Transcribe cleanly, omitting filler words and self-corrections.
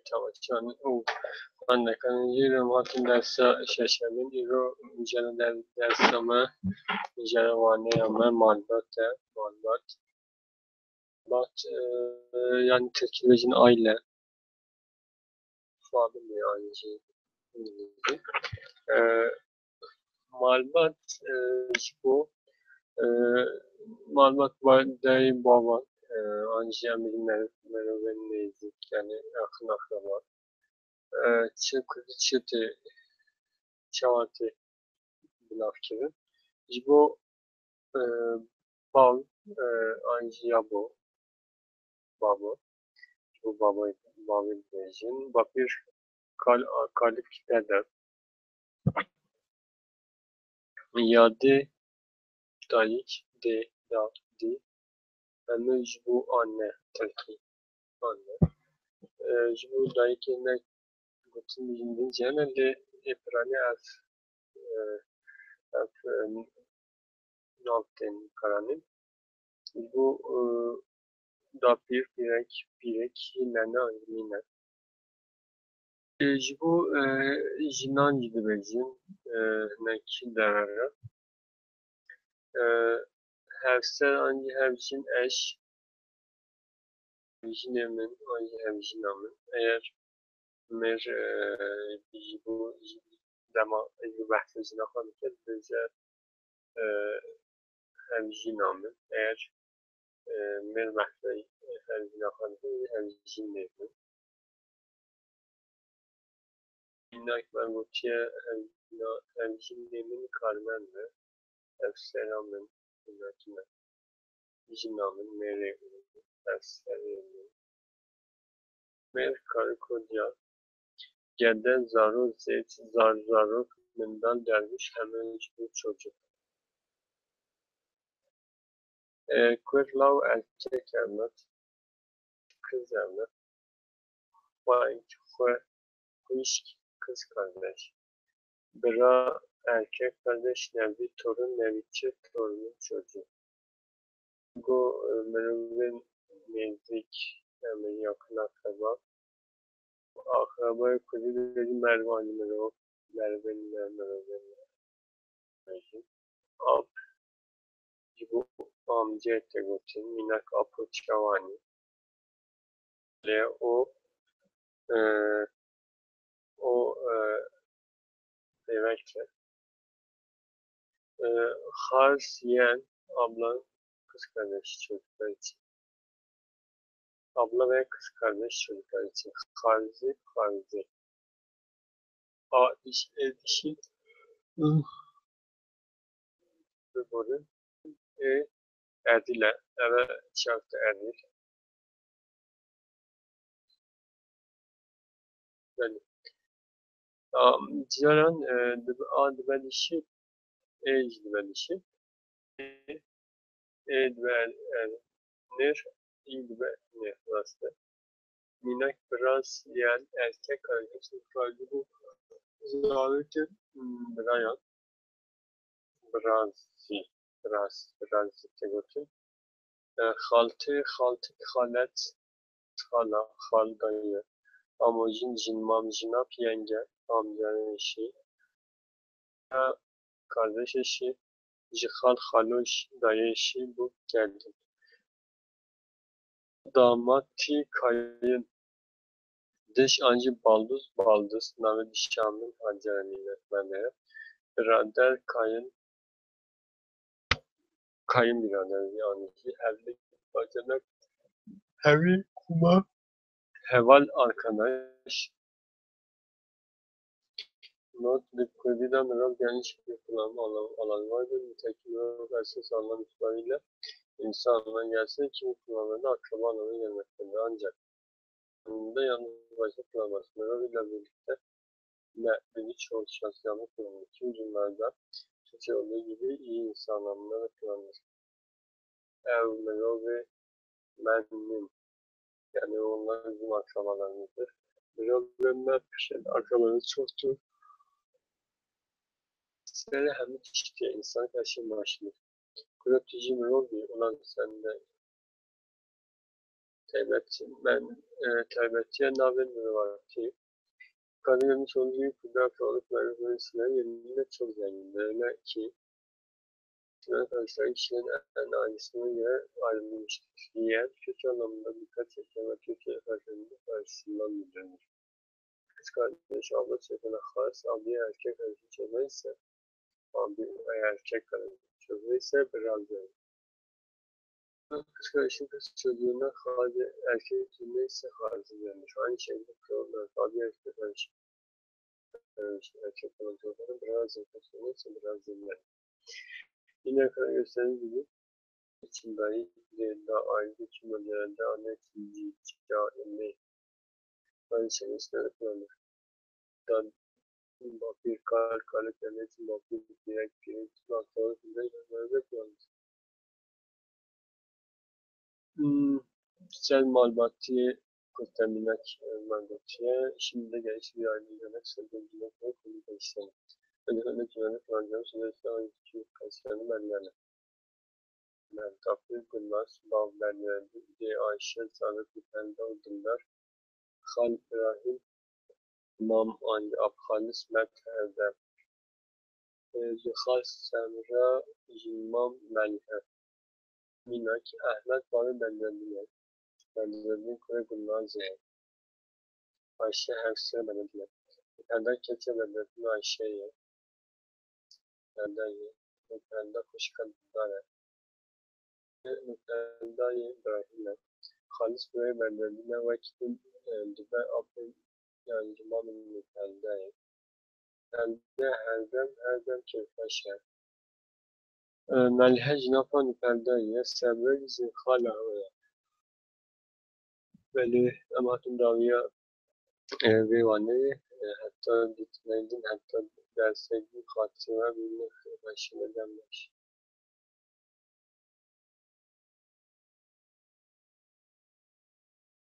توجه او من نکنی رو ما تیم دست ششمی رو میجره در دست ما میجره وانه ama malbat yani teknolojinin aile falan yani İngilizce. Malbat bu malbat var değil baba anca bilimler ve neydik yani yakın akraba çıtı çavati bilafkiri bu bal anca yabo baba bu baba diyeceğim bakır kalip kitledir yadı dayıç de da di ama bu anne Türkiye anne bu dayık ne bütün bildiğin genelde eprani az nokten karanın bu da birek yine aynı bu jinan gibi bezin neki derara hevser angi hevjin eş jinemin angi hevjinamın eğer mer bu dema bu bahsi jinahan ke bize hevjinamın eğer mer bahsi hevjinahan ke hevjinamın inak mergotiye hevjinamın karmenle hevseramın inakine jinamın mere hevseramın mer karikodia geden zarur zeyt zarur mindan derviş hemen bu çocuk. Kırlav erkek evlat, kız evlat, kuiş kız kardeş. Bira erkek kardeş nevi torun neviçe torunun çocuğu. Bu merhubin nezik hemen yakın akraba. Akrabaya kudu dedi mervani merhub. Merhubin. Ab bu amca tegotin minak apo çavani. Le e, o demekle Hars yeğen abla kız kardeş çocuklar için. Abla ve kız kardeş çocuklar için. Harzi. A iş edişi böyle erdile eve şartı erdil. Yani cilaran dibelişi dibelişi dibel ne rastı. Minak biraz yani erkek arkadaşın kalbi bu zaveti Brian Brazi tegotu xalet xal dayı amacın mamcınap yenge amcanın eşi kardeş eşi jixal xaloş dayı eşi bu geldi damati kayın dış ancı baldız nave dişanın hancarını yönetmenleri birader kayın birader yani evlilik bacanak hevi kuma heval arkadaş not liquididen biraz geniş bir kullanma alanı vardır. Nitekim esas anlam itibariyle insanla gelse kimi kullanmada akraba anlamına gelmektedir. Ancak bunun da yalnız başka kullanmaz. Merhaba ile birlikte birçok şahs yanlış kullanılır. Tüm cümlelerde Türkçe olduğu gibi iyi insan anlamına da kullanılır. Ev, merhaba, mennin yani onlar bizim akrabalarımızdır. Merhaba, akrabalarımız çoktur. Sizlere hem çeşitli insan karşı başlıyor. Kuratıcı merhaba olan sende Teybetçiye Navel Rivayeti. Karadeniz sonucu kudret olup merkezine yerinde çok zengindi. Öyle ki arkadaşlar kişinin ailesine göre ayrılmıştır. Diğer kötü anlamında dikkat çeken ve kötü karşılığında karşısından bildirilmiş. Kız kardeş abla çekene has, abi erkek kardeşi çekene ise abi erkek kardeşi çekene ise biraz yani. Kız kardeşin kız çocuğuna hadi erkek çocuğuna ise harzı vermiş. Aynı şekilde kırılır. Abi erkek kardeşi erkek kardeşi biraz yaklaşımı ise biraz dinler. Yine kadar gösterdiğim gibi içindeki üzerinde ayrı tüm bölgelerde ana ikinci cahilli aynı şeyin üstüne kullanılır. Bir kare devletin bakıyor direkt noktaları üzerinde kullanılır. Kişisel malbati kurtarmak malbatiye şimdi gelişi bir aile demek söylediğinde konu değiştirir. Özellikle güvenlik kullanacağım süreçte hangi kaslarını belirler. Mentaflı Gülmaz, Bağberlerdi, Ayşe, Sadık Müfende Odunlar, Hal İbrahim, İmam Ali Abhalis Mert'de, Zühal Semra, İmam Melih, Minak, Ahmet Bağlı Belirliler, Belirliler Kore Gülmaz, Ayşe Hevse Belirliler, Müfende Keçe Belirliler Ayşe'ye, Müfende Kuşkadare, Müfende İbrahim'e, Halis Bey Belirliler Vakit'in Dübe Abdül yani Cuma'nın müfelde, Herdem Kefeşe, Melhec Nafa müfelde, Semre Zinhala Veli Ematun Daviya Vivane, hatta bitmedin, hatta derseydi Fatih'e bilmek başına gelmiş.